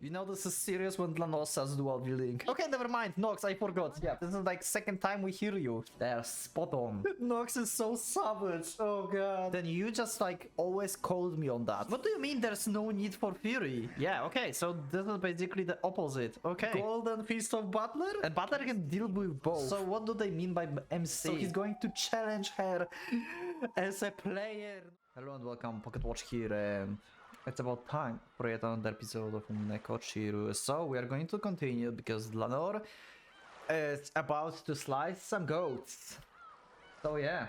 You know this is serious when Dlanos says dual wielding. Okay, never mind. Nox, I forgot. Yeah, this is like second time we hear you. They're spot on. Nox is so savage. Oh god. Then you just like always called me on that. What do you mean there's no need for fury? Yeah, okay, so this is basically the opposite. Okay. Golden Fist of Butler? And Butler can deal with both. So what do they mean by MC? So he's going to challenge her as a player. Hello and welcome, Pocket Watch here. It's about time for yet another episode of Umineko Chiru. So we are going to continue because Lanor is about to slice some goats. So yeah.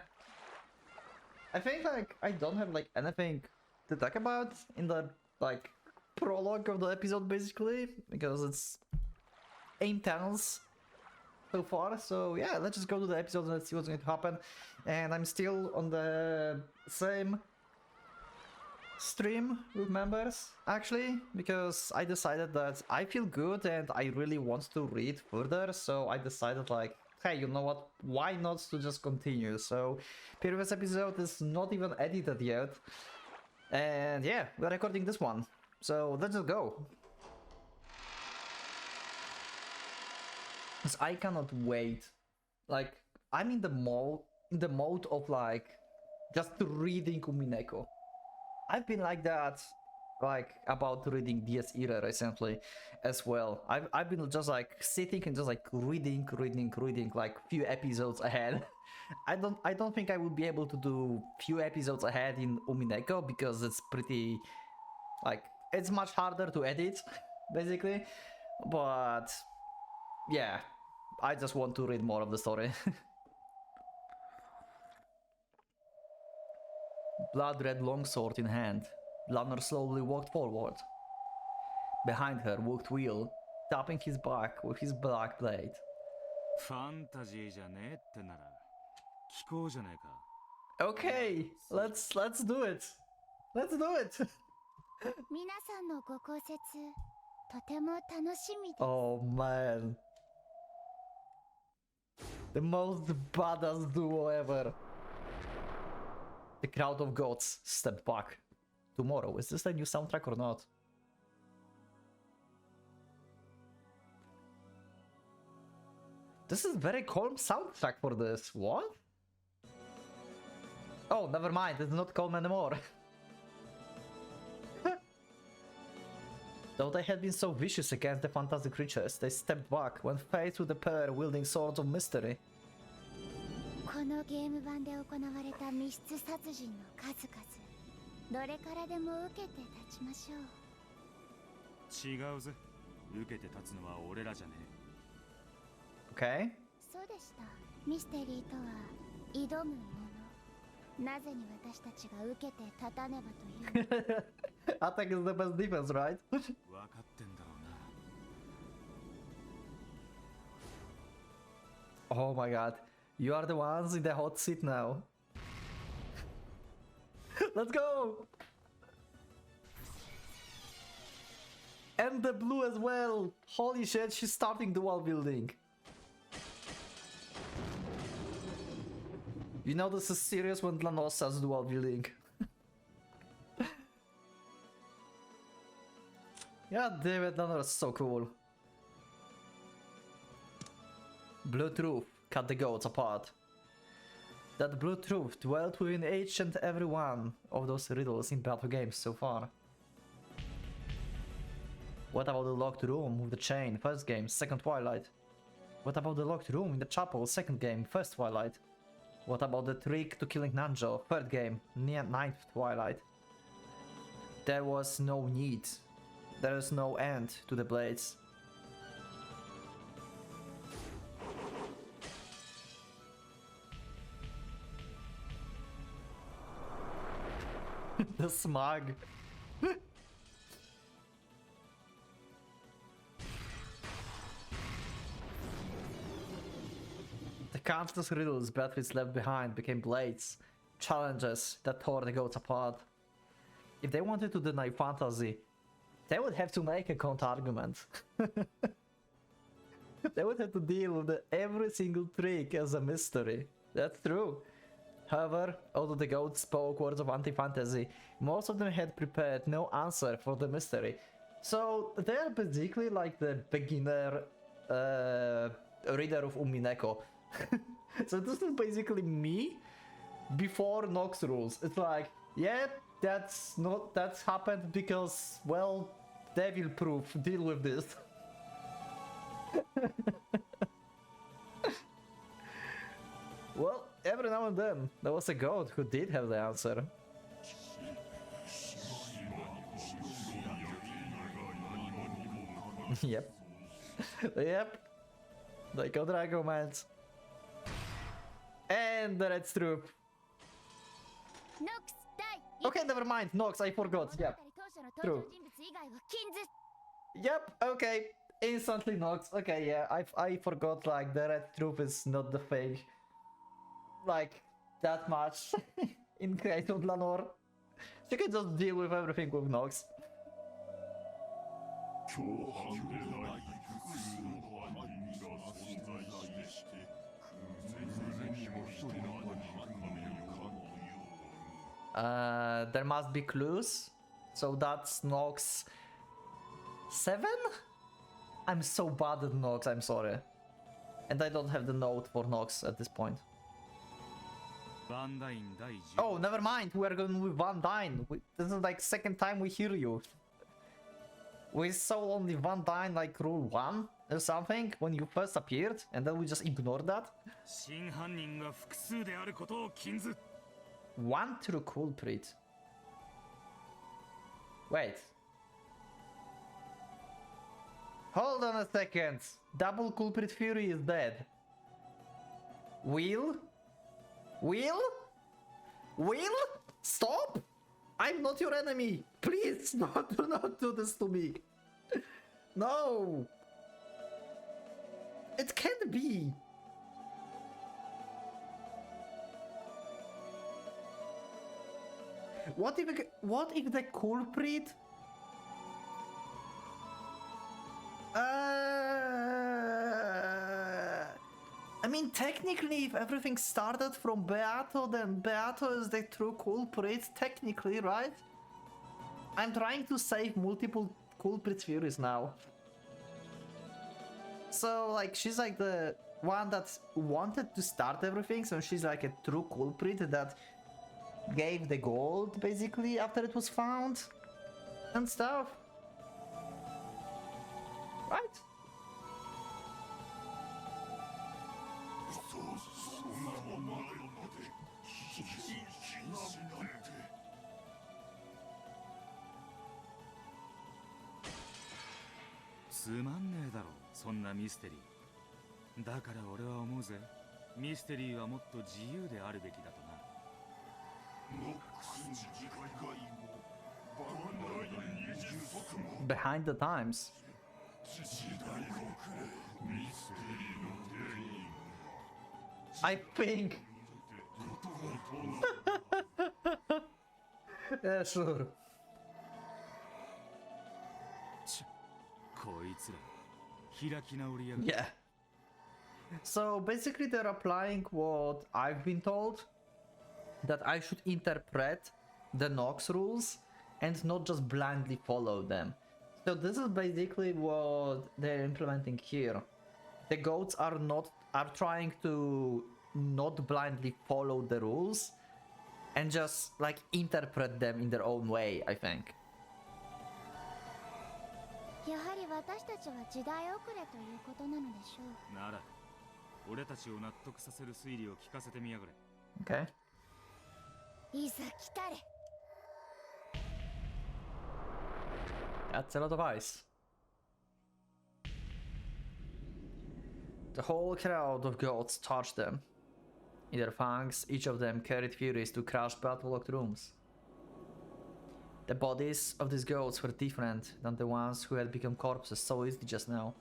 I think like I don't have like anything to talk about in the like prologue of the episode basically because it's intense so far. So yeah, let's just go to the episode and let's see what's going to happen. And I'm still on the same stream with members actually because I decided that I feel good and I really want to read further, so I decided like, hey, you know what, why not to just continue. So previous episode is not even edited yet and yeah, we're recording this one, so let's just go. Because I cannot wait. Like I'm in the mode of like just reading Umineko. I've been like that, like, about reading DS Era recently as well. I've been just like sitting and just like reading like few episodes ahead. I don't think I will be able to do few episodes ahead in Umineko because it's pretty, like, it's much harder to edit, basically. But yeah, I just want to read more of the story. Blood-red longsword in hand, Lanor slowly walked forward. Behind her walked Will, tapping his back with his black blade. Okay, let's do it. Let's do it. Oh man. The most badass duo ever. The crowd of gods stepped back. Tomorrow, is this a new soundtrack or not? This is very calm soundtrack for this. What? Oh, never mind. It's not calm anymore. Though they had been so vicious against the fantastic creatures, they stepped back when faced with a pair wielding swords of mystery. このゲーム版で行われた密室殺人の数々、どれからでも受けて立ちましょう。違うぜ。受けて立つのは俺らじゃねえ。Okay. そうでした。ミステリーとは挑むもの。なぜに私たちが受けて立たねばという。Attack is the best defense, right? 分かってんだろうな。 Oh my god. You are the ones in the hot seat now. Let's go! And the blue as well! Holy shit, she's starting dual wielding. You know this is serious when Dlanos says dual wielding. Yeah, David Dlanos is so cool. Blue truth cut the goats apart. That blue truth dwelt within each and every one of those riddles in battle games so far. What about the locked room with the chain, first game, second twilight? What about the locked room in the chapel, second game, first twilight? What about the trick to killing Nanjo, third game, ninth twilight? There was no need. There is no end to the blades. The smog. The countless riddles Beatrice left behind became blades, challenges that tore the goats apart. If they wanted to deny fantasy, they would have to make a counter-argument. They would have to deal with every single trick as a mystery. That's true. However, although the goats spoke words of anti-fantasy, most of them had prepared no answer for the mystery. So they're basically like the beginner reader of Umineko. So this is basically me before Nox rules. It's like, yeah, that's happened because, well, devil proof, deal with this. Well, every now and then there was a god who did have the answer. Yep. Yep. Like a Dragon Man. And the red troop. Okay, never mind. Nox, I forgot. Yep. True. Yep, okay. Instantly Nox. Okay, yeah, I forgot, like, the red troop is not the thing. Like, that much in Case of Lanor. You can just deal with everything with Nox. There must be clues. So that's Nox 7? I'm so bad at Nox, I'm sorry. And I don't have the note for Nox at this point. Oh, never mind, we are going with Van Dyne. This is like second time we hear you. We saw only Van Dyne like rule 1 or something when you first appeared, and then we just ignored that. One true culprit. Wait. Hold on a second. Double culprit Fury is dead. Will? Will? Will? Stop! I'm not your enemy! Please, do not do this to me! No! It can't be! What if the culprit? I mean, technically, if everything started from Beato, then Beato is the true culprit, technically, right? I'm trying to save multiple culprit Furies now. So, like, she's like the one that wanted to start everything, so she's like a true culprit that gave the gold, basically, after it was found and stuff. Right? Behind the times. I think. Yeah, sure. Yeah. So basically they're applying what I've been told, that I should interpret the Nox rules and not just blindly follow them. So this is basically what they're implementing here. The goats are trying to not blindly follow the rules and just like interpret them in their own way, I think. Okay. That's a lot of ice. The whole crowd of goats charged them. In their fangs, each of them carried furies to crush battle-locked rooms. The bodies of these goats were different than the ones who had become corpses so easily just now.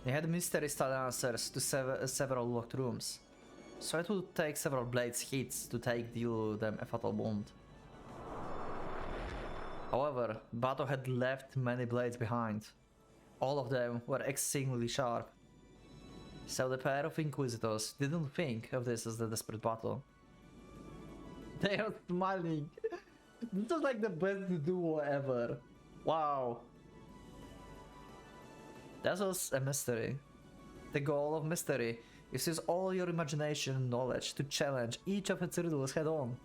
They had mystery-style answers to several locked rooms, so it would take several blades hits to deal them a fatal wound. However, Bato had left many blades behind. All of them were exceedingly sharp. So the pair of Inquisitors didn't think of this as a desperate battle. They are smiling. This is like the best duo ever. Wow. That was a mystery. The goal of mystery is to use all your imagination and knowledge to challenge each of its riddles head on.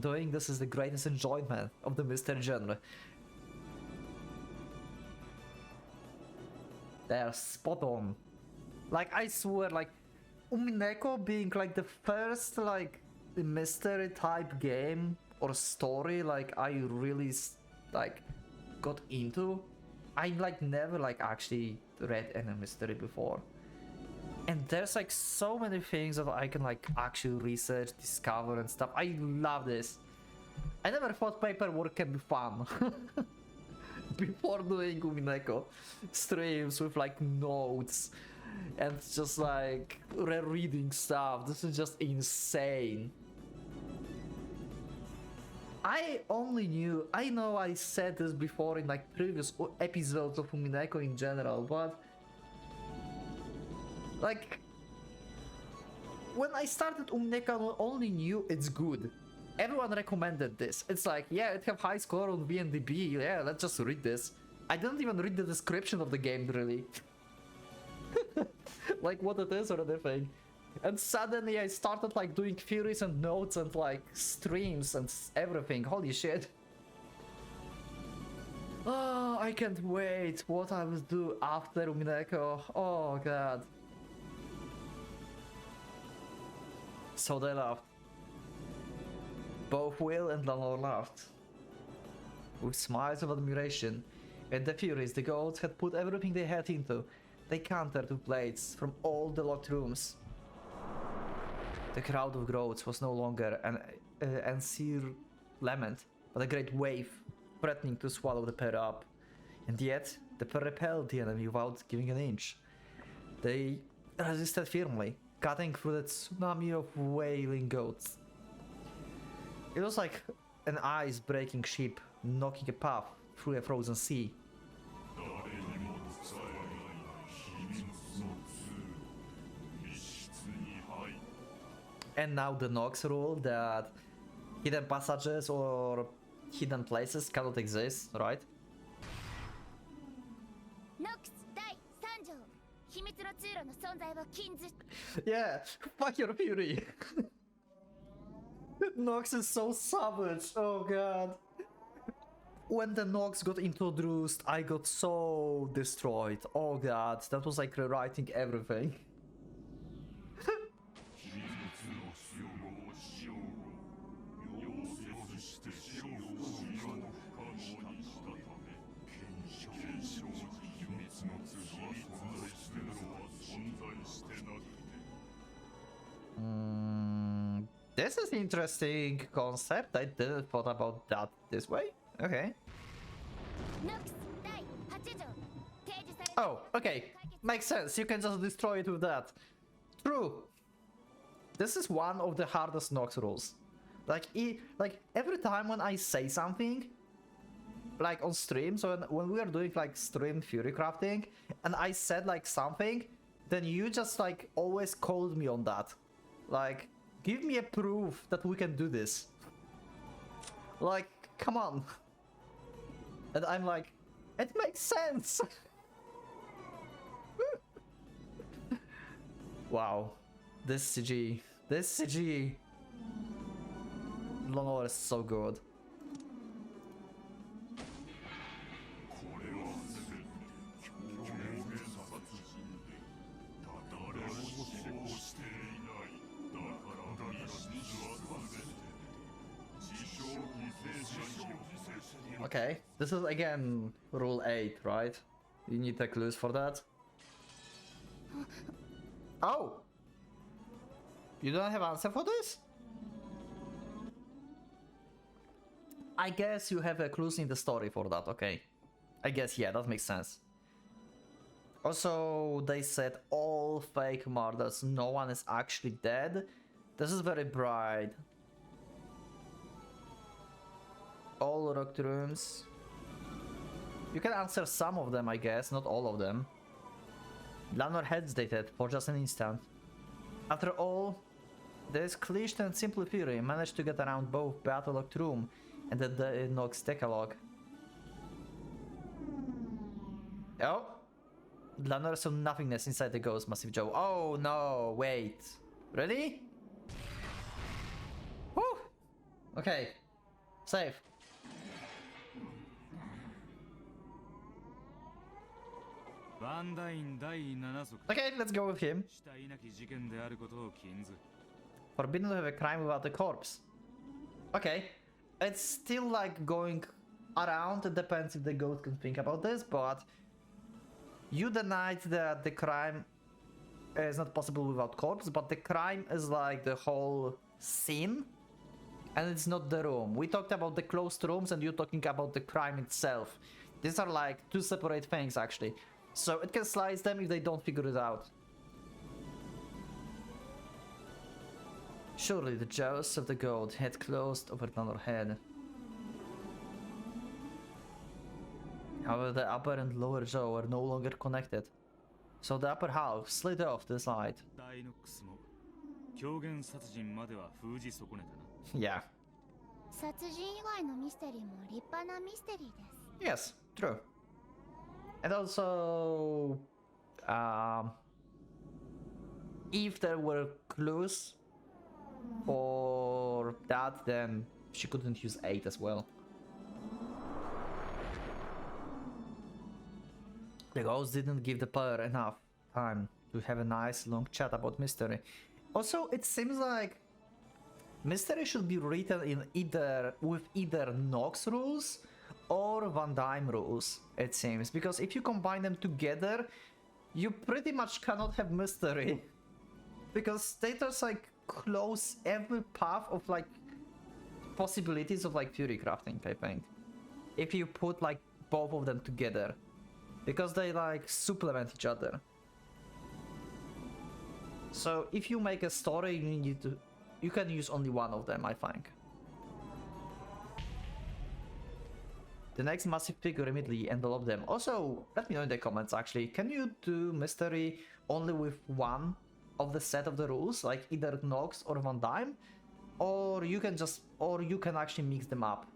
Doing this is the greatest enjoyment of the mystery genre. They're spot on. Like, I swear, like, Umineko being like the first like mystery type game or story like I really like got into. I like never like actually read any mystery before. And there's like so many things that I can like actually research, discover and stuff. I love this. I never thought paperwork can be fun. Before doing Umineko streams with like notes and just like rereading stuff. This is just insane. I know I said this before in like previous episodes of Umineko in general, but like when I started Umineko, I only knew it's good. Everyone recommended this. It's like, yeah, it have high score on VNDB. Yeah, let's just read this. I didn't even read the description of the game really. Like what it is or anything. And suddenly I started like doing theories and notes and like streams and everything. Holy shit. Oh, I can't wait what I will do after Umineko. Oh god. So they laughed. Both Will and Lanor laughed. With smiles of admiration. And the Furies, the gods, had put everything they had into. They countered with blades from all the locked rooms. The crowd of goats was no longer an unsere lament, but a great wave, threatening to swallow the pair up. And yet, the pair repelled the enemy without giving an inch. They resisted firmly, cutting through the tsunami of wailing goats. It was like an ice-breaking ship knocking a path through a frozen sea. And now the Nox rule that hidden passages or hidden places cannot exist, right? Yeah, fuck your Fury. Nox is so savage, oh god. When the Nox got introduced, I got so destroyed. Oh god, that was like rewriting everything. This is an interesting concept. I didn't thought about that this way. Okay. Oh, okay. Makes sense. You can just destroy it with that. True. This is one of the hardest Nox rules. Like every time when I say something, like on stream, so when we are doing like stream Fury crafting, and I said like something, then you just like always called me on that. Like, give me a proof that we can do this. Like, come on. And I'm like, it makes sense. Wow. This CG. Lanor is so good. Okay, this is again rule 8, right? You need a clues for that. Oh! You don't have answer for this? I guess you have a clues in the story for that, okay. I guess, yeah, that makes sense. Also, they said all fake murders, no one is actually dead. This is very bright. All locked rooms. You can answer some of them, I guess, not all of them. Lanor hesitated for just an instant. After all, this cliched and simple Fury managed to get around both Battle Locked Room and the Nox Decalogue. Oh, Lanor saw nothingness inside the ghost, Massive Joe. Oh no, wait. Really? Woo! Okay. Save. Okay, let's go with him. Forbidden to have a crime without a corpse. Okay. It's still like going around. It depends if the ghost can think about this, but you denied that the crime is not possible without corpse, but the crime is like the whole scene, and it's not the room. We talked about the closed rooms, and you're talking about the crime itself. These are like two separate things, actually. So it can slice them if they don't figure it out. Surely the jaws of the goat had closed over another head. However, the upper and lower jaw are no longer connected. So the upper half slid off the slide. Yeah. Yes, true. And also, if there were clues for that, then she couldn't use 8 as well. The ghost didn't give the player enough time to have a nice long chat about mystery. Also, it seems like mystery should be written in either Nox rules or Van Dyne rules, it seems, because if you combine them together, you pretty much cannot have mystery. Because they just like close every path of like possibilities of like fury crafting, I think. If you put like both of them together. Because they like supplement each other. So if you make a story, you can use only one of them, I think. The next massive figure immediately enveloped them. Also, let me know in the comments actually, can you do mystery only with one of the set of the rules, like either Nox or Van Dyne? Or you can actually mix them up.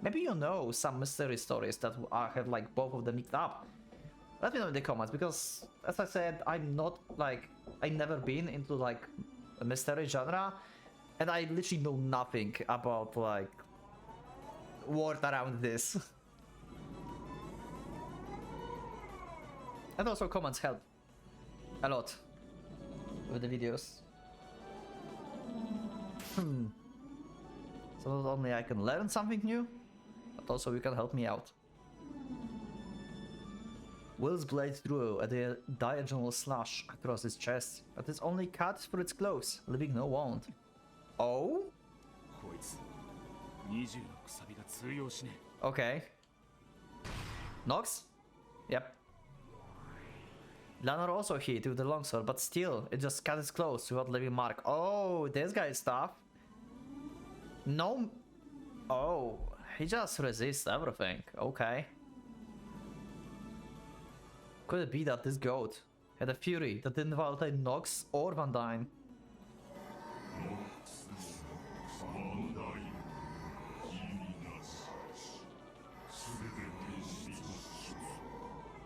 Maybe you know some mystery stories that have like both of them mixed up. Let me know in the comments, because as I said, I'm not like, I've never been into like a mystery genre, and I literally know nothing about like word around this. And also comments help a lot with the videos. So not only I can learn something new, but also you can help me out. Will's blade drew a diagonal slash across his chest, but it's only cut through its clothes, leaving no wound. Oh? Okay. Nox? Yep. Lanor also hit with the longsword, but still, it just cut its clothes without leaving mark. Oh, this guy's tough. No. Oh, he just resists everything. Okay. Could it be that this goat had a fury that didn't violate Nox or Van Dyne?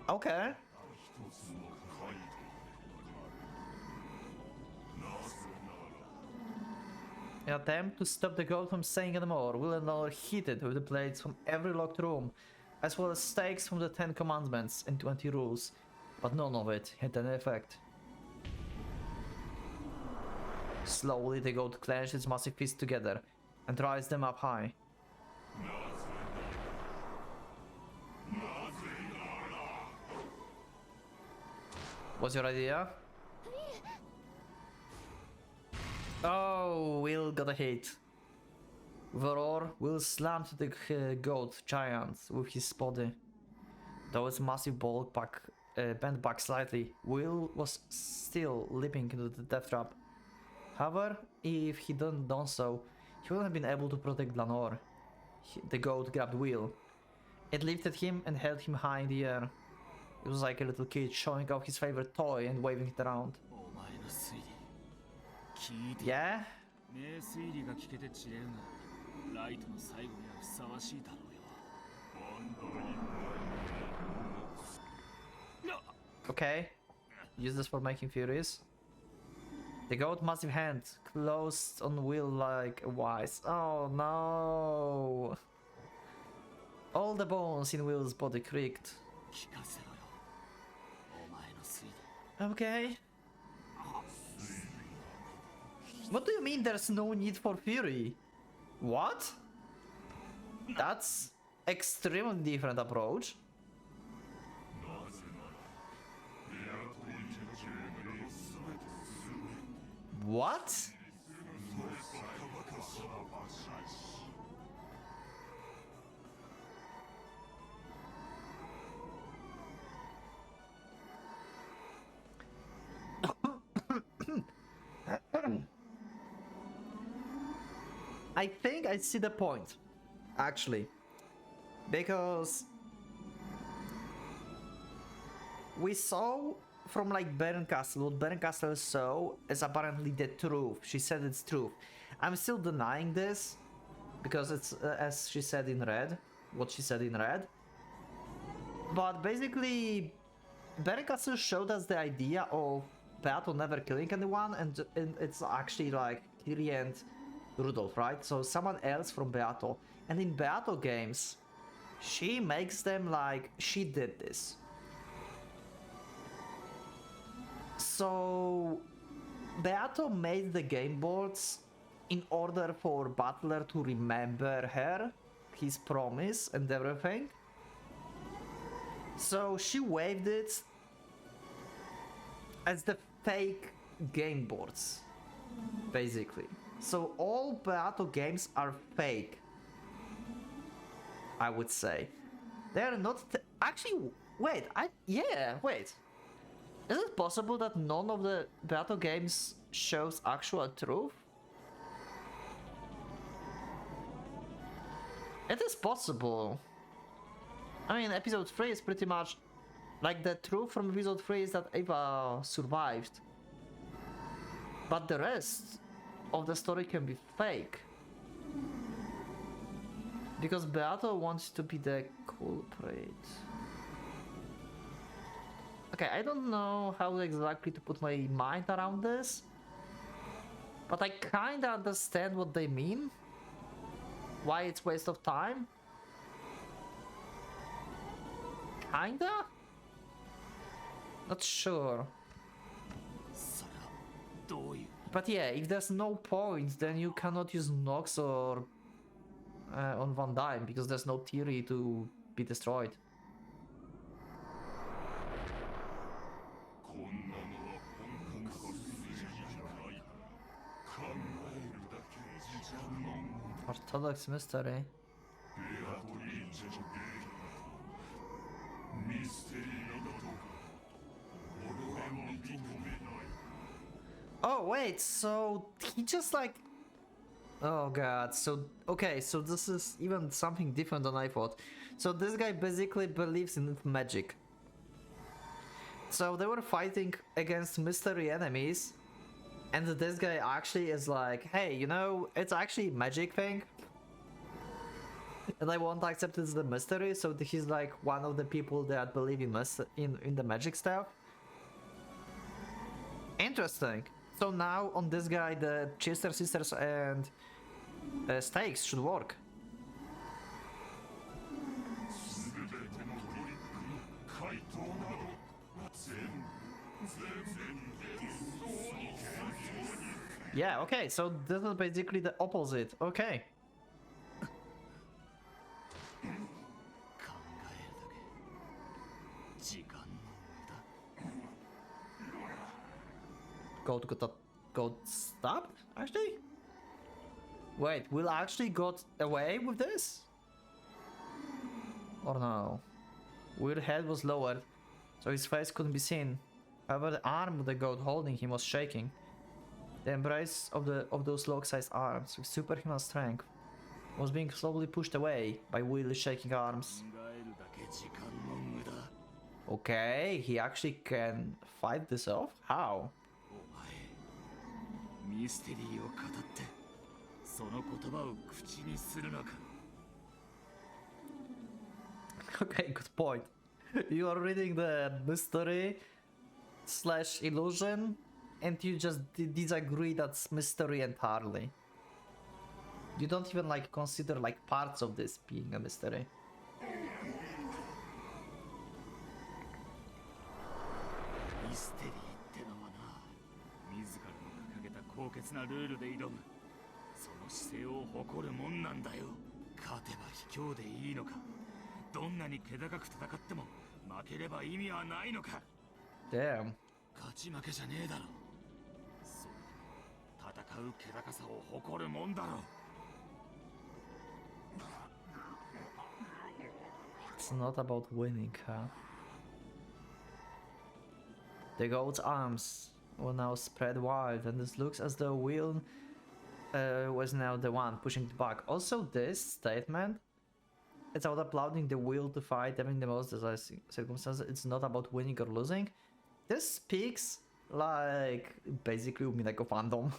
Okay. In an attempt to stop the goat from saying anymore, Will and Lanor hit it with the blades from every locked room, as well as stakes from the 10 commandments and 20 rules, but none of it had any effect. Slowly the goat clenched its massive fists together and raised them up high. What's your idea? Oh, Will got a hit. With a roar, Will slammed the goat giant with his body. Though its massive bulk bent back slightly, Will was still leaping into the death trap. However, if he hadn't done so, he wouldn't have been able to protect Lanor. The goat grabbed Will. It lifted him and held him high in the air. It was like a little kid showing off his favorite toy and waving it around. Yeah? Okay. Use this for making furies. The goat massive hand closed on wheel like a wise. Oh no. All the bones in Will's body creaked. Okay. What do you mean there's no need for fury? What? That's extremely different approach. What? I think I see the point, actually, because we saw from like Baron Castle, what Baron Castle saw is apparently the truth. She said it's truth. I'm still denying this because it's as she said in red, what she said in red. But basically, Baron Castle showed us the idea of Beato never killing anyone, and it's actually like Kiri and Rudolph, right? So someone else from Beato. And in Beato games, she makes them like she did this. So Beato made the game boards in order for Butler to remember her, his promise and everything. So she waved it as the fake game boards, basically. So all Beato games are fake, I would say. They are not actually. Wait, wait. Is it possible that none of the Beato games shows actual truth? It is possible. I mean, episode 3 is pretty much like the truth from episode 3 is that Ava survived. But the rest of the story can be fake. Because Beato wants to be the culprit. Okay, I don't know how exactly to put my mind around this, but I kinda understand what they mean. Why it's waste of time. Kinda? Not sure. But yeah, if there's no point, then you cannot use Nox or on Van Dyne, because there's no theory to be destroyed. Orthodox mystery. Oh wait, so he just like... Oh god, so okay, so this is even something different than I thought. So this guy basically believes in magic. So they were fighting against mystery enemies, and this guy actually is like, hey, you know, it's actually magic thing. And I won't accept it's the mystery, so he's like one of the people that believe in the magic stuff. Interesting. So now on this guy, the Chester Sisters and stakes should work. Yeah, okay, so this is basically the opposite. Okay. Got stabbed, actually? Wait, Will actually got away with this? Or no? Will's head was lowered, so his face couldn't be seen. However, the arm of the goat holding him was shaking. The embrace of those log-sized arms with superhuman strength was being slowly pushed away by Will's shaking arms. Okay, he actually can fight this off? How? Okay, good point. You are reading the mystery slash illusion, and you just disagree that's mystery entirely. You don't even like consider like parts of this being a mystery. ミステリーってのはな、自らの掲げた高潔なルールで挑む、その姿勢を誇るもんなんだよ。勝てば卑怯でいいのか、どんなに気高く戦っても負ければ意味はないのか。 Damn. 勝ち負けじゃねえだろ。そう、戦う気高さを誇るもんだろ。 It's not about winning, huh? The goat's arms were now spread wide, and it looks as though Will was now the one pushing the back. Also, this statement, it's about applauding the will to fight, having the most decisive circumstances. It's not about winning or losing. This speaks like basically Umineko fandom.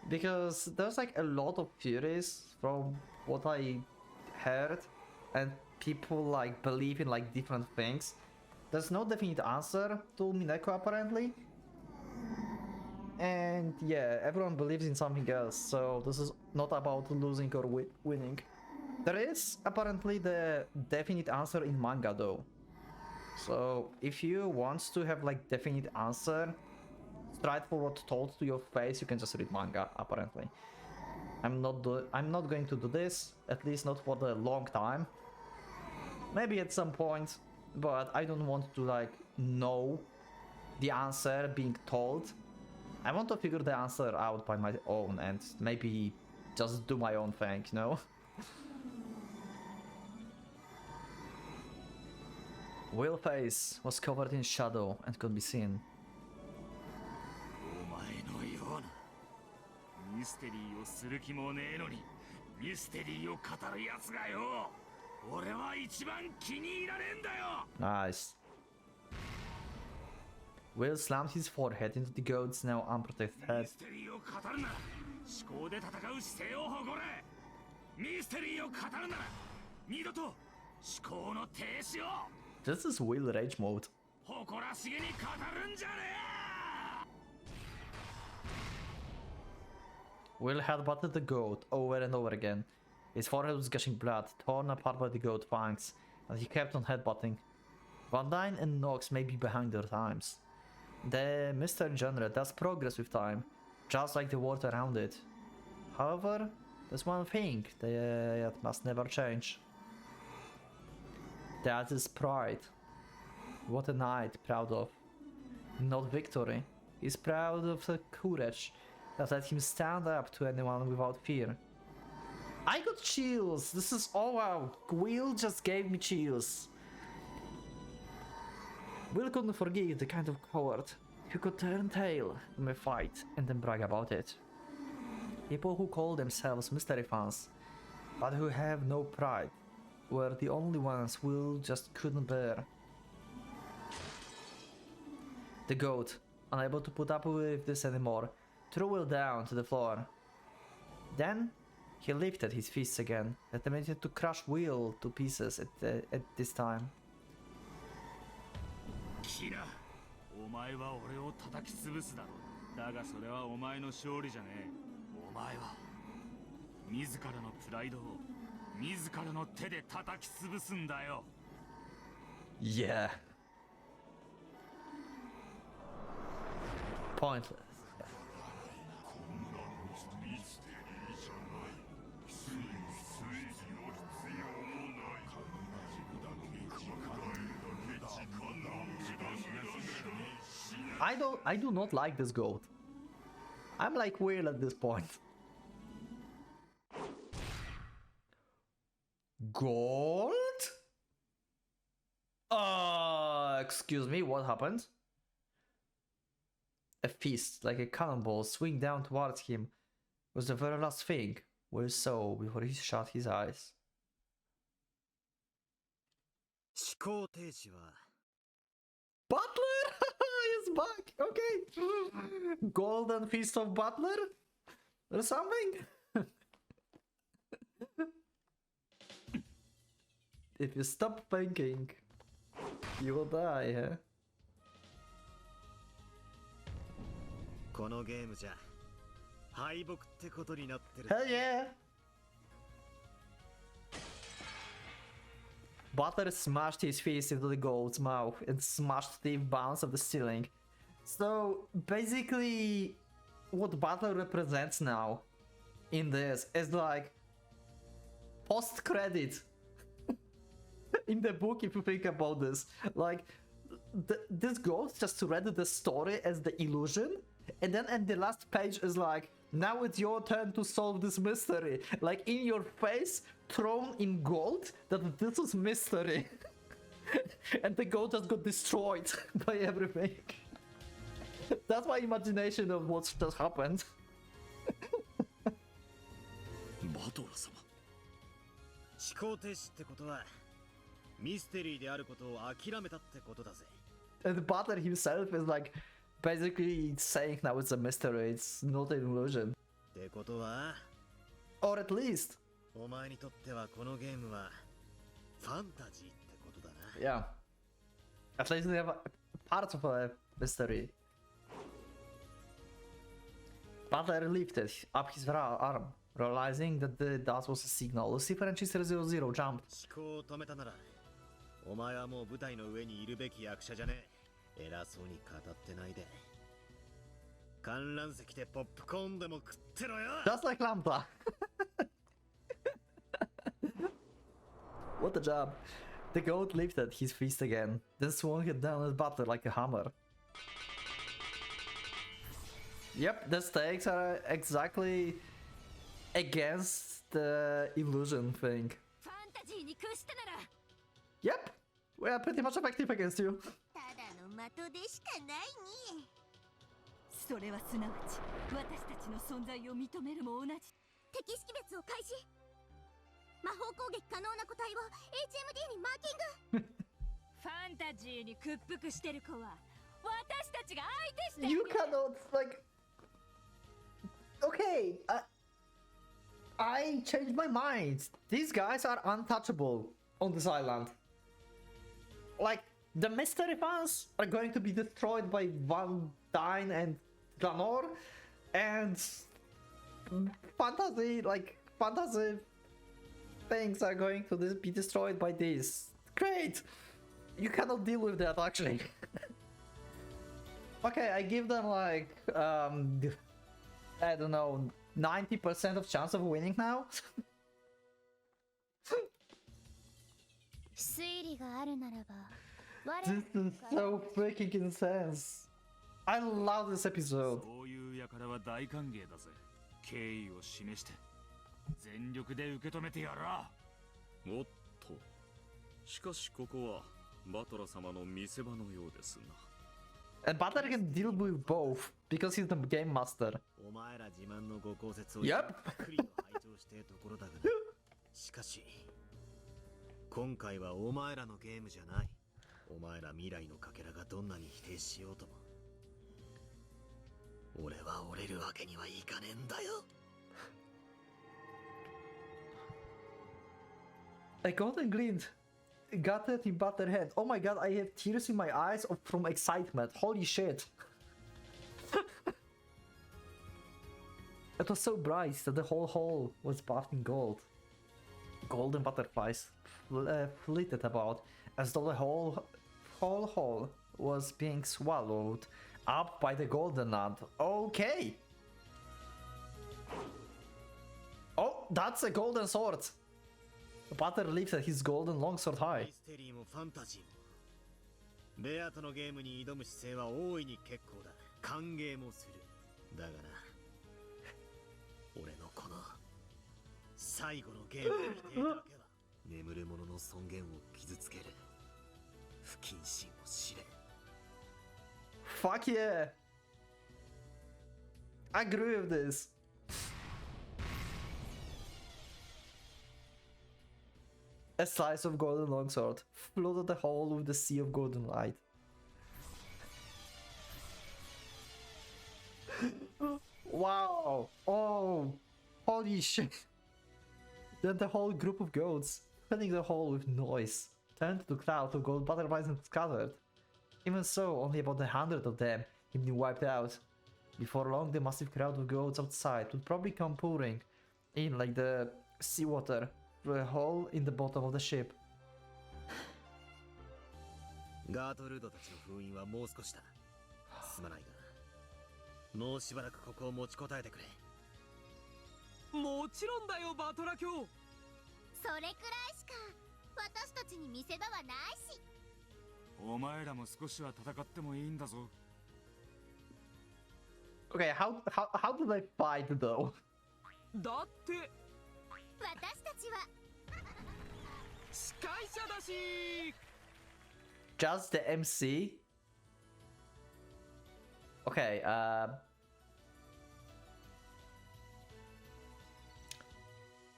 Because there's like a lot of theories from what I heard, and people like believe in like different things. There's no definite answer to Umineko apparently. And yeah, everyone believes in something else, so this is not about losing or winning. There is apparently the definite answer in manga though. So if you want to have like definite answer, straightforward told to your face, you can just read manga apparently. I'm not going to do this, at least not for the long time. Maybe at some point, but I don't want to like know the answer being told. I want to figure the answer out by my own and maybe just do my own thing, you know? Will's face was covered in shadow and could be seen. お前のようなミステリーをする気もねえのにミステリーを語るやつがよ、俺は一番気に入らねえんだよ。 Nice. Will slammed his forehead into the goat's now unprotected head. ミステリーを語るなら思考で戦う姿勢を誇れ。ミステリーを語るなら二度と思考の停止を。 This is Will rage mode. 誇らしげに語るんじゃねえ。 Will headbutted the goat over and over again. His forehead was gushing blood, torn apart by the goat fangs, and he kept on headbutting. Van Dyne and Nox may be behind their times. The mystery genre does progress with time, just like the world around it. However, there's one thing that must never change. That is pride. What a knight proud of. Not victory. He's proud of the courage that let him stand up to anyone without fear. I got chills! This is... oh wow! Will just gave me chills. Will couldn't forgive the kind of coward who could turn tail from a fight and then brag about it. People who call themselves mystery fans, but who have no pride, were the only ones Will just couldn't bear. The goat, unable to put up with this anymore, threw Will down to the floor. Then he lifted his fists again, determined to crush Will to pieces at this time. キラ、お前は俺を叩き潰すだろう。だがそれはお前の勝利じゃねえ。お前は自らのプライドを自らの手で叩き潰すんだよ。 Yeah. Pointless. I do not like this goat. I'm like Will at this point. Gold? Excuse me, what happened? A fist, like a cannonball, swing down towards him was the very last thing Will saw before he shut his eyes. 思考停止は Butler! He's back! Okay! Golden Fist of Butler? Or something? If you stop thinking, you will die, huh? このゲームじゃ敗北ってことになってる。 Hell yeah! Butler smashed his fist into the gold's mouth and smashed the bounce of the ceiling. So basically, what Butler represents now in this is like post-credit in the book, if you think about this. Like, this goes just to read the story as the illusion, and then at the last page is like, now it's your turn to solve this mystery. Like, in your face, thrown in gold, that this is mystery. And the gold just got destroyed by everything. That's my imagination of what just happened. バトラ様、思考停止ってことはミステリーであることを諦めたってことだぜ。 And Butler himself is like basically saying now it's a mystery, it's not an illusion. ってことは Or at least, お前にとってはこのゲームはファンタジーってことだな。 yeah. At least they have parts of a mystery. Butler lifted up his arm, realizing that that was a signal. Lucifer and Chister 00 jumped. 思考を止めたならお前はもう舞台の上にいるべき役者じゃねえ。偉そうに語ってないで観覧席でポップコーンでも食ってろよ。 Just like Lambda. What a job. The goat lifted his fist again, then swung it down at Butler like a hammer. Yep, the stakes are exactly against the illusion thing. ファンタジーに屈したなら Yep, we are pretty much effective against you. ただの的でしかないに。それはすなわち私たちの存在を認めるも同じ。敵識別を開始。魔法攻撃可能な個体を HMD にマーキング。ファンタジーに屈服してる子は私たちが相手してる。 You cannot, like... Okay, I changed my mind. These guys are untouchable on this island. Like, the mystery fans are going to be destroyed by Van Dyne and Glanor, and fantasy things are going to be destroyed by this. Great! You cannot deal with that, actually. Okay, I give them like, I don't know, 90% of chance of winning now? 推理があるならば、我 This is so freaking intense. I love this episode. そういう輩は大歓迎だぜ。敬意を示して全力で受け止めてやら。おっと、しかしここはバトラ様の見せ場のようですな。 And Butler can deal with both because he's the game master. お前ら自慢のご公説を Yep. じっくりと拝聴しているところだがな。しかし今回はお前らのゲームじゃない。お前ら未来のかけらがどんなに否定しようとも俺は折れるわけにはいかねえんだよ。 A golden glint got it in Butler's head. Oh my god, I have tears in my eyes from excitement. Holy shit. It was so bright that the whole hall was bathed in gold. Golden butterflies flitted about as though the whole hall was being swallowed up by the golden nut. Okay. Oh, that's a golden sword. Butler lifted his golden longsword ミ high. ステリーもファンタジーもベアとのゲームに挑む姿勢は大いに結構だ。歓迎もする。だがな俺のこの最後のゲームに否定だけは眠る者の尊厳を傷つける。不謹慎を知れ。 Fuck yeah! I agree with this. A slice of golden longsword flooded the hall with the sea of golden light. Wow! Oh! Holy shit! Then the whole group of goats, filling the hall with noise, turned to clouds of gold butterflies and scattered. Even so, only about 100 of them have been wiped out. Before long, the massive crowd of goats outside would probably come pouring in like the seawater through a hole in the bottom of the ship. ガートルードたちの封印はもう少しだ。すまないが、もうしばらくここを持ちこたえてくれ。もちろんだよ、バトラ卿。それくらいしか私たちに見せ場はないし。お前らも少しは戦ってもいいんだぞ。Okay, how do they fight though? だって私たちは司会者だし。 Just the MC? Okay,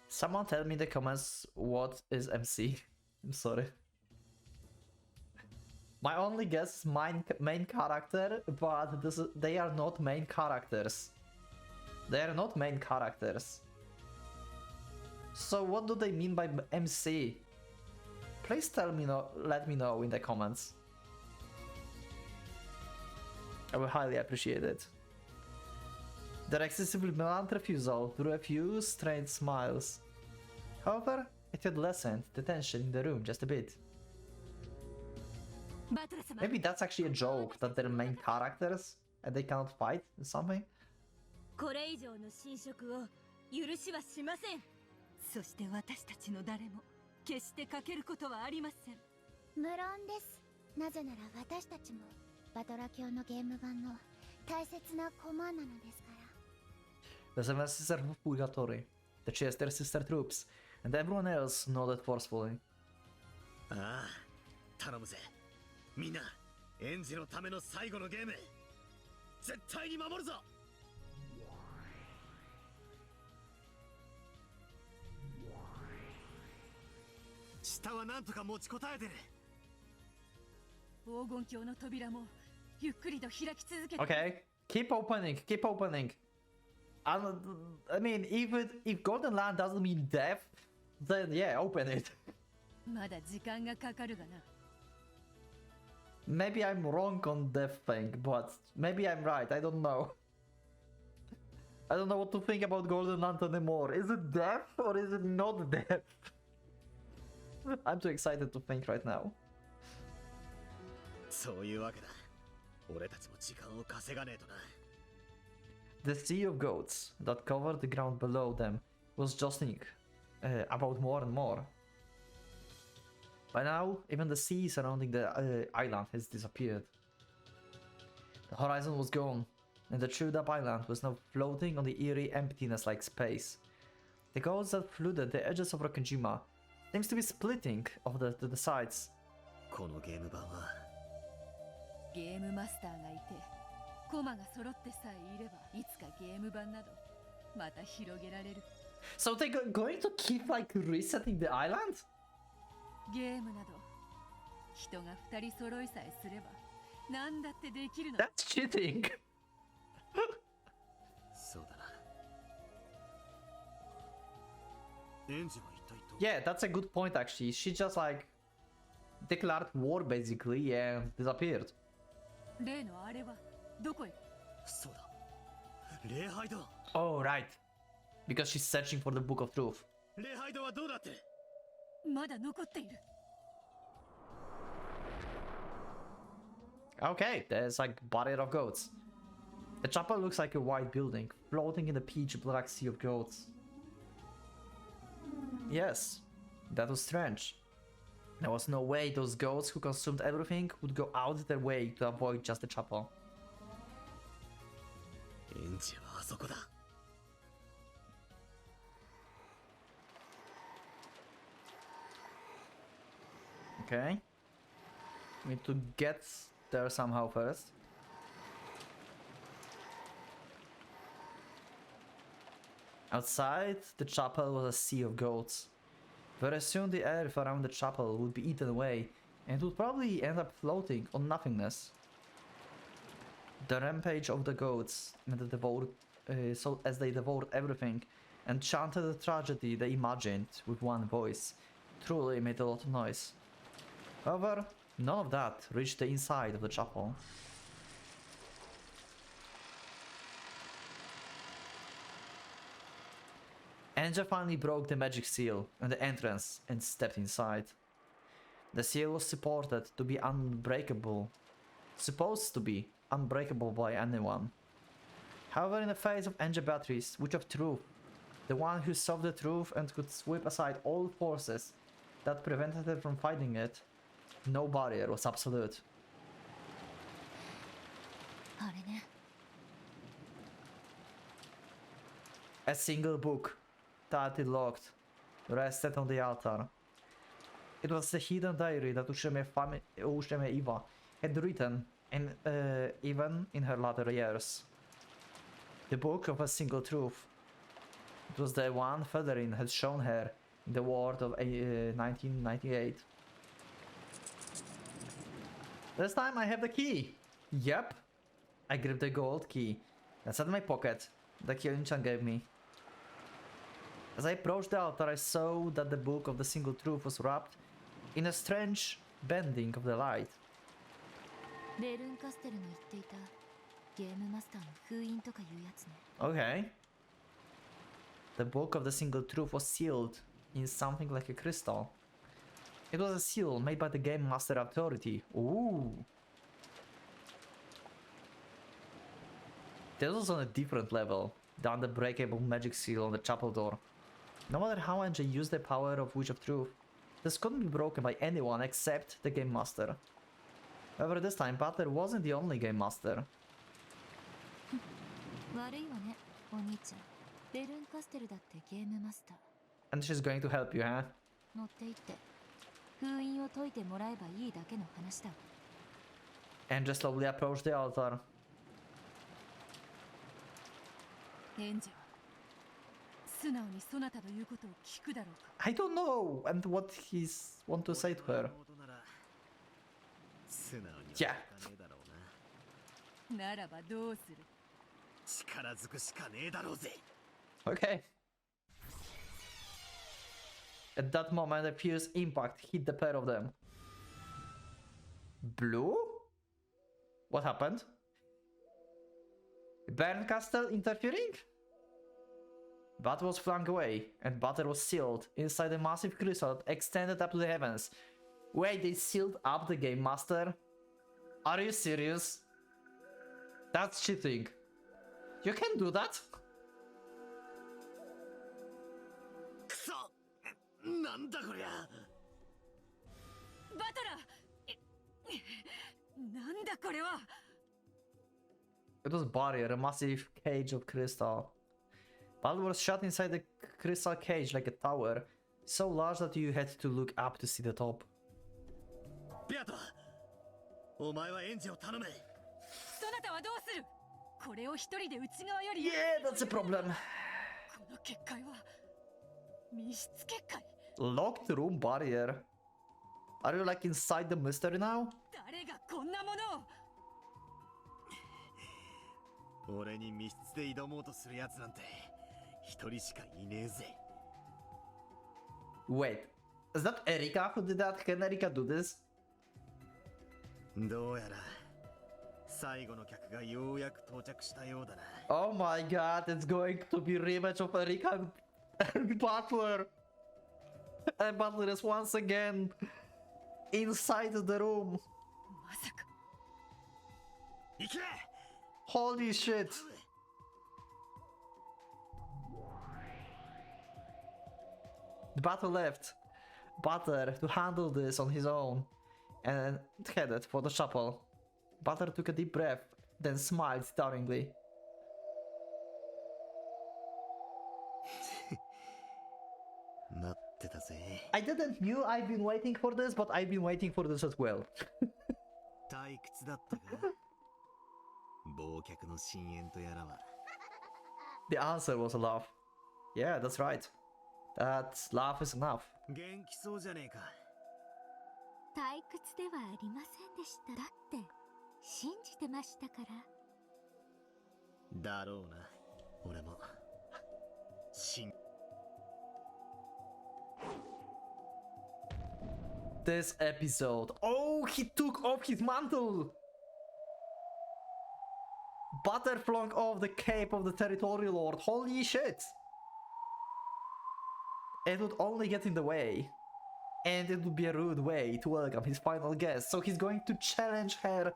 someone tell me in the comments what is MC. I'm sorry. My only guess is main character, but they are not main characters. They are not main characters. So what do they mean by MC? Please let me know in the comments. I will highly appreciate it. Their excessively blunt refusal drew a few strained smiles. However, it had lessened the tension in the room just a bit. Maybe that's actually a joke, that they're main characters and they cannot fight or something? これ以上の侵食を許しはしません。そして私たちの誰も決してかけることはありません。無論です。なぜなら私たちもバトラ卿のゲーム版の大切な駒なのですから。 The Seven Sisters of Purgatory, the Chester Sister Troops, and everyone else nodded forcefully. ああ、頼むぜ。みんな、エンジのための最後のゲーム、絶対に守るぞ。下はなんとか持ちこたえてる。黄金鏡の扉もゆっくりと開き続けて。 Okay, keep opening, keep opening. I mean, if Golden Land doesn't mean death, then yeah, open it. まだ時間がかかるがな。 Maybe I'm wrong on death thing, but maybe I'm right, I don't know. I don't know what to think about Golden Land anymore. Is it death or is it not death? I'm too excited to think right now. そういうわけだ。俺たちも時間を稼がねえとな。The sea of goats that covered the ground below them was jostling about more and more. By now, even the sea surrounding the island has disappeared. The horizon was gone, and the chewed-up island was now floating on the eerie emptiness like space. The goats that flooded the edges of Rokkenjima seems to be splitting off the sides. このゲーム版はゲームマスターがいて、コマが揃ってさえいれば、いつかゲーム版などまた広げられる。 So they're going to keep like resetting the island? ゲームなど人が2人揃いさえすれば何だってできるの。 That's cheating. そうだな。エンジは一体どう？ Yeah, that's a good point actually. She just like declared war basically and disappeared. 例のあれはどこへ？そうだ。礼拝堂。 Oh, right. Because she's searching for the Book of Truth. 礼拝堂はどうだって？まだ残っている。 Okay, there's like barrier of goats. The chapel looks like a white building, floating in the pitch black sea of goats. Yes, that was strange. There was no way those goats who consumed everything would go out their way to avoid just the chapel. エンジはあそこだ。 Okay. We need to get there somehow first. Outside the chapel was a sea of goats. Very soon the earth around the chapel would be eaten away and would probably end up floating on nothingness. The rampage of the goats as they devoured everything and chanted the tragedy they imagined with one voice truly made a lot of noise. However, none of that reached the inside of the chapel. Anja finally broke the magic seal and the entrance and stepped inside. The seal was supposed to be unbreakable by anyone. However, in the face of Anja batteries, Witch of Truth, the one who saw the truth and could sweep aside all forces that prevented her from fighting it, no barrier was absolute. あれね。 A single book, tightly locked, rested on the altar. It was the hidden diary that Ushime Iwa had written, and even in her later years. The book of a single truth. It was the one Federin had shown her in the world of 1998. This time I have the key. Yep. I gripped the gold key that's in my pocket. The key Onichan gave me. As I approached the altar, I saw that the book of the single truth was wrapped in a strange bending of the light. ベルンカステルの言っていたゲームマスターの封印とかいうやつね。 Okay. The book of the single truth was sealed in something like a crystal. It was a seal made by the Game Master Authority. Ooh. This was on a different level than the unbreakable magic seal on the chapel door. No matter how Anja used the power of Witch of Truth, this couldn't be broken by anyone except the Game Master. However, this time Butler wasn't the only Game Master. 悪いわね、お兄ちゃん。ベルンカステルだってゲームマスター。 And she's going to help you, huh? 乗っていって封印を解いてもらえばいいだけの話だ。 Anja slowly approached the altar. エンジェは素直にそなたの言うことを聞くだろうか。 I don't know, and what he's want to say to her. 素直には Yeah. いかねえだろうな。ならばどうする。力ずくしかねえだろうぜ。 Okay. At that moment, a fierce impact hit the pair of them. Blue? What happened? Berncastle interfering? Butter was flung away, and Butter was sealed inside a massive crystal that extended up to the heavens. Wait, they sealed up the Game Master? Are you serious? That's cheating. You can do that? くそ、なんだこりゃ。バトラー、なんだこれは。 It was barrier, a massive cage of crystal. Bal was shut inside the crystal cage like a tower, so large that you had to look up to see the top. ビアト、お前はエンジを頼め。そなたはどうする。これを一人で内側より。 Yeah, that's a problem. この結界は密室結界。 Locked room barrier. Are you like inside the mystery now? 誰がこんなものを。 俺に密室で挑もうとするやつなんて一人しかいねえぜ。 Wait, is that Erika who did that? Can Erika do this? どうやら最後の客がようやく到着したようだな。 Oh my god, it's going to be rematch of Erika and Butler. And Butler is once again inside the room. まさか。行け。 Holy shit. The battle left Butter to handle this on his own and headed for the chapel. Butter took a deep breath, then smiled stirringly. 待ってたぜ。 I didn't knew I've been waiting for this, but I've been waiting for this as well. 退屈だったか。忘却の深淵とやらは。 The answer was a laugh. Yeah, that's right. That laugh is enough. 元気そうじゃねえか。退屈ではありませんでした。だって信じてましたから。だろうな。俺も。This episode. Oh, he took off his mantle! Butter flung off the cape of the territorial lord. Holy shit! it would only get in the way. And it would be a rude way to welcome his final guest. So he's going to challenge her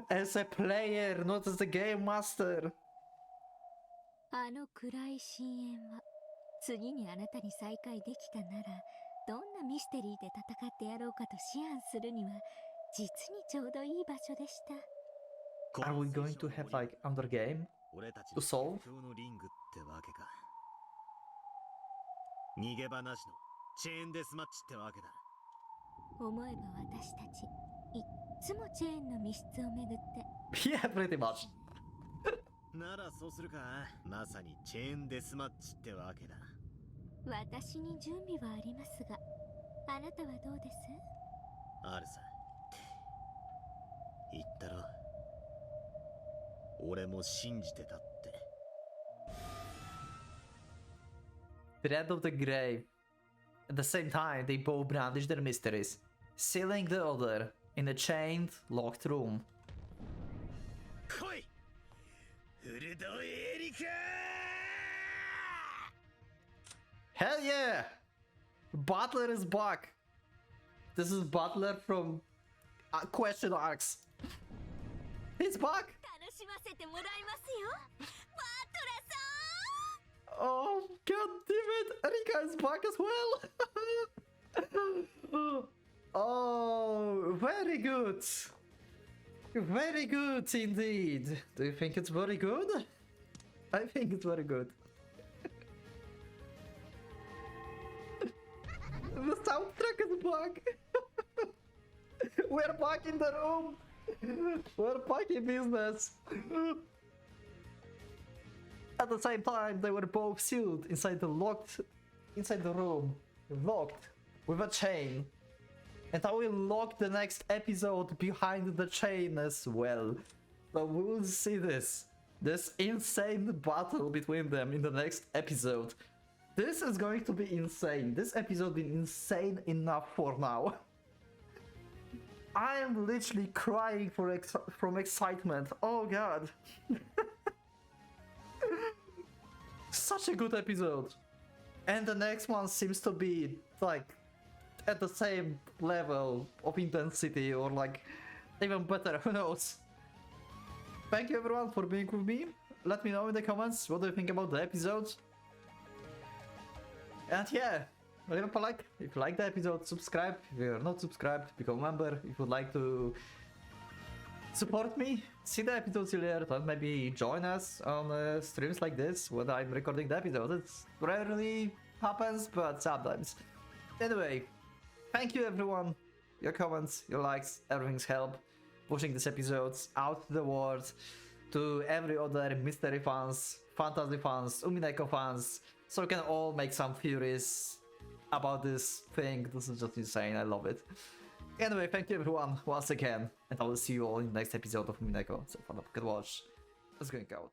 as a player, not as a game master. あの暗い深淵は次にあなたに再会できたならどんなミステリーで戦ってやろうかと思案するには実にちょうどいい場所でした。 Are we going to have like another game 俺たち to solve? のリングってわけか。逃げ場なしのチェーンデスマッチってわけだ。思えば私たちいっつもチェーンの密室をめぐって Yeah, pretty much. ならそうするか。まさにチェーンデスマッチってわけだ。私に準備はありますがあなたはどうです？あるさ。言ったろ。俺も信じてたって。 Thread of the grave. At the same time, they both brandish their mysteries, sealing the other in a chained, locked room. 来い！フルドエリカー！ Hell yeah! Butler is back! This is Butler from Question Arcs. He's back! 楽しませてもらいますよバトラさん Oh, god damn it! Rika is back as well! Oh, very good! Very good indeed! Do you think it's very good? I think it's very good. The soundtrack is back! We're back in the room! We're back in business! At the same time, they were both sealed inside the room, locked with a chain. And I will lock the next episode behind the chain as well. So we will see this insane battle between them in the next episode. This is going to be insane. This episode been insane enough for now. I am literally crying from excitement. Oh god. Such a good episode. And the next one seems to be like at the same level of intensity or like even better, who knows. Thank you everyone for being with me. Let me know in the comments what do you think about the episode. And yeah, leave a like if you like the episode, subscribe if you're not subscribed, become a member if you'd like to support me, see the episodes earlier, and maybe join us on streams like this when I'm recording the episodes. It rarely happens, but sometimes. Anyway, thank you everyone. Your comments, your likes, everything's help pushing these episodes out to the world, to every other mystery fans, fantasy fans, Umineko fans, so we can all make some theories about this thing. This is just insane, I love it. Anyway, thank you everyone once again, and I will see you all in the next episode of Umineko. So for the Pocket Watch, let's go out.